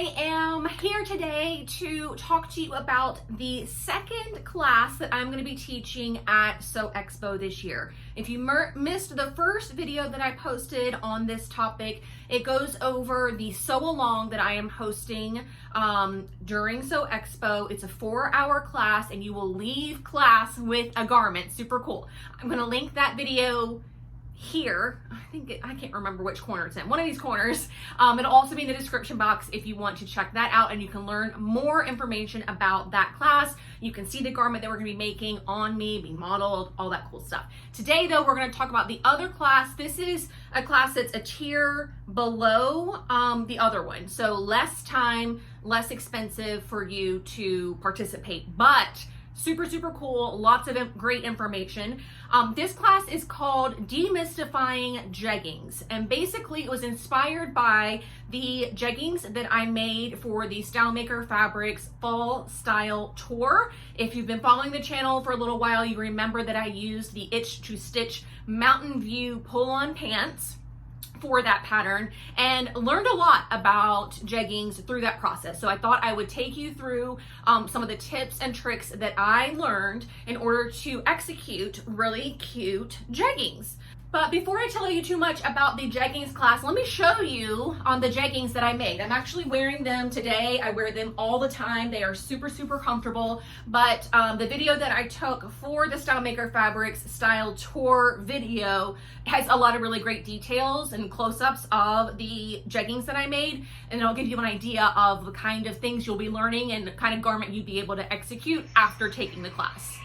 I am here today to talk to you about the second class that I'm going to be teaching at Sew Expo this year. If you missed the first video that I posted on this topic, it goes over the sew along that I am hosting during Sew Expo. It's a 4-hour class and you will leave class with a garment. Super cool. I'm going to link that video here. I can't remember which corner it's in. One of these corners. It'll also be in the description box if you want to check that out, and you can learn more information about that class. You can see the garment that we're going to be making on me, be modeled, all that cool stuff. Today though, we're going to talk about the other class. This is a class that's a tier below the other one. So less time, less expensive for you to participate, but super, super cool. Lots of great information. This class is called Demystifying Jeggings. And basically it was inspired by the jeggings that I made for the Style Maker Fabrics Fall Style Tour. If you've been following the channel for a little while, you remember that I used the Itch to Stitch Mountain View pull-on pants for that pattern and learned a lot about jeggings through that process. So I thought I would take you through some of the tips and tricks that I learned in order to execute really cute jeggings. But before I tell you too much about the jeggings class, let me show you on the jeggings that I made. I'm actually wearing them today. I wear them all the time. They are super, super comfortable. But the video that I took for the Style Maker Fabrics Style Tour video has a lot of really great details and close-ups of the jeggings that I made. And it'll give you an idea of the kind of things you'll be learning and the kind of garment you'd be able to execute after taking the class.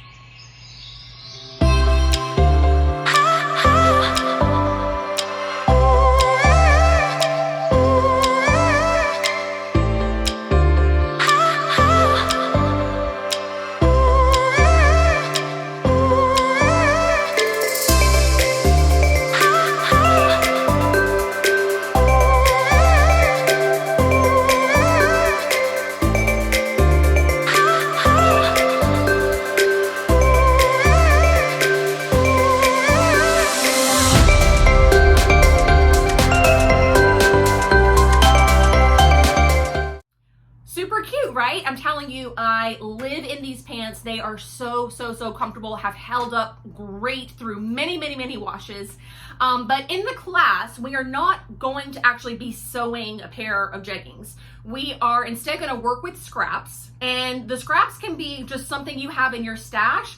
Right? I'm telling you, I live in these pants. They are so, so, so comfortable, have held up great through many, many, many washes. But in the class, we are not going to actually be sewing a pair of jeggings. We are instead going to work with scraps, and the scraps can be just something you have in your stash.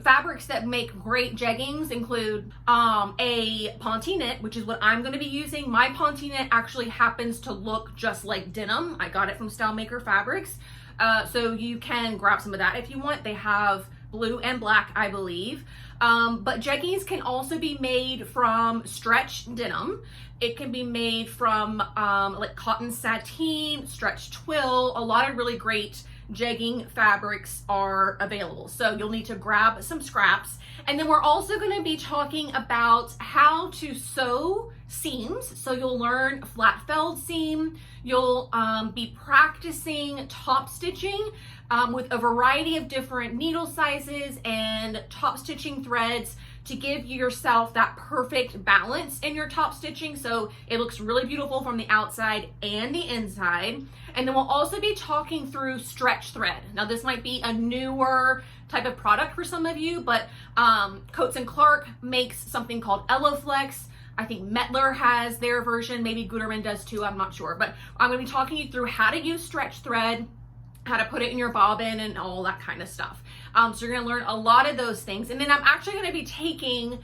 Fabrics that make great jeggings include a ponte knit, which is what I'm going to be using. My ponte knit actually happens to look just like denim. I got it from Style Maker Fabrics. So you can grab some of that if you want. They have blue and black, I believe. But jeggings can also be made from stretch denim. It can be made from like cotton sateen, stretch twill, a lot of really great jegging fabrics are available. So you'll need to grab some scraps. And then we're also going to be talking about how to sew seams. So you'll learn flat felled seam. You'll be practicing top stitching with a variety of different needle sizes and top stitching threads to give yourself that perfect balance in your top stitching so it looks really beautiful from the outside and the inside. And then we'll also be talking through stretch thread. Now this might be a newer type of product for some of you, but Coats & Clark makes something called EllaFlex. I think Metler has their version, maybe Gutermann does too, I'm not sure. But I'm gonna be talking you through how to use stretch thread, how to put it in your bobbin and all that kind of stuff. So you're gonna learn a lot of those things. And then I'm actually gonna be taking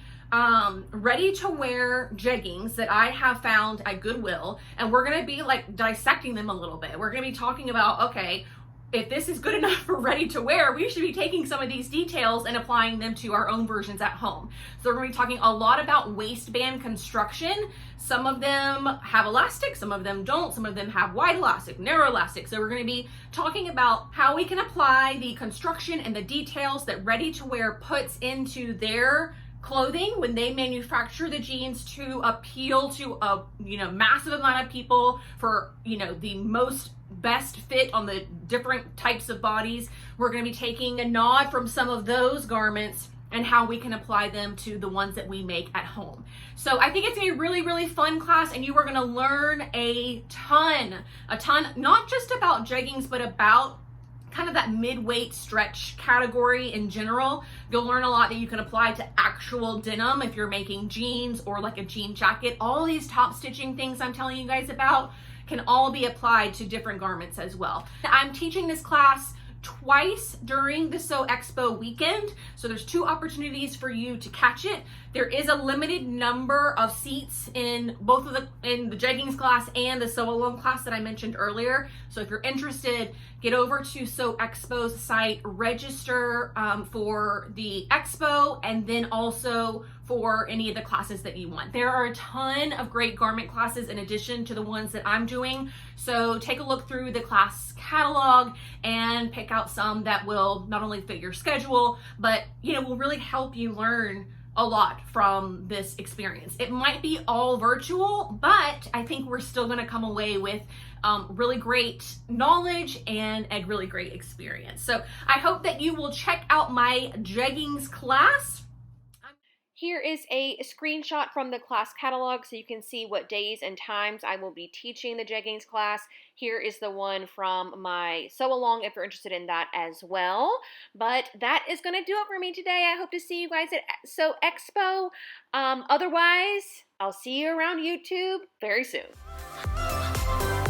ready to wear jeggings that I have found at Goodwill, and we're gonna be like dissecting them a little bit. We're gonna be talking about, okay, if this is good enough for ready to wear, we should be taking some of these details and applying them to our own versions at home. So we're gonna be talking a lot about waistband construction. Some of them have elastic, some of them don't, some of them have wide elastic, narrow elastic. So we're gonna be talking about how we can apply the construction and the details that ready to wear puts into their clothing when they manufacture the jeans to appeal to a massive amount of people for the most best fit on the different types of bodies. We're going to be taking a nod from some of those garments and how we can apply them to the ones that we make at home. So I think it's a really, really fun class, and you are gonna learn a ton, not just about jeggings, but about kind of that mid-weight stretch category in general. You'll learn a lot that you can apply to actual denim if you're making jeans or like a jean jacket. All these top stitching things I'm telling you guys about can all be applied to different garments as well. I'm teaching this class twice during the Sew Expo weekend, so there's 2 opportunities for you to catch it. There is a limited number of seats in both of in the jeggings class and the sew along class that I mentioned earlier. So if you're interested, get over to Sew Expo's site, register for the expo, and then also for any of the classes that you want. There are a ton of great garment classes in addition to the ones that I'm doing. So take a look through the class catalog and pick out some that will not only fit your schedule, but will really help you learn a lot from this experience. It might be all virtual, but I think we're still gonna come away with really great knowledge and a really great experience. So I hope that you will check out my jeggings class. Here is a screenshot from the class catalog so you can see what days and times I will be teaching the jeggings class. Here is the one from my sew along if you're interested in that as well. But that is going to do it for me today. I hope to see you guys at Sew Expo. Otherwise, I'll see you around YouTube very soon.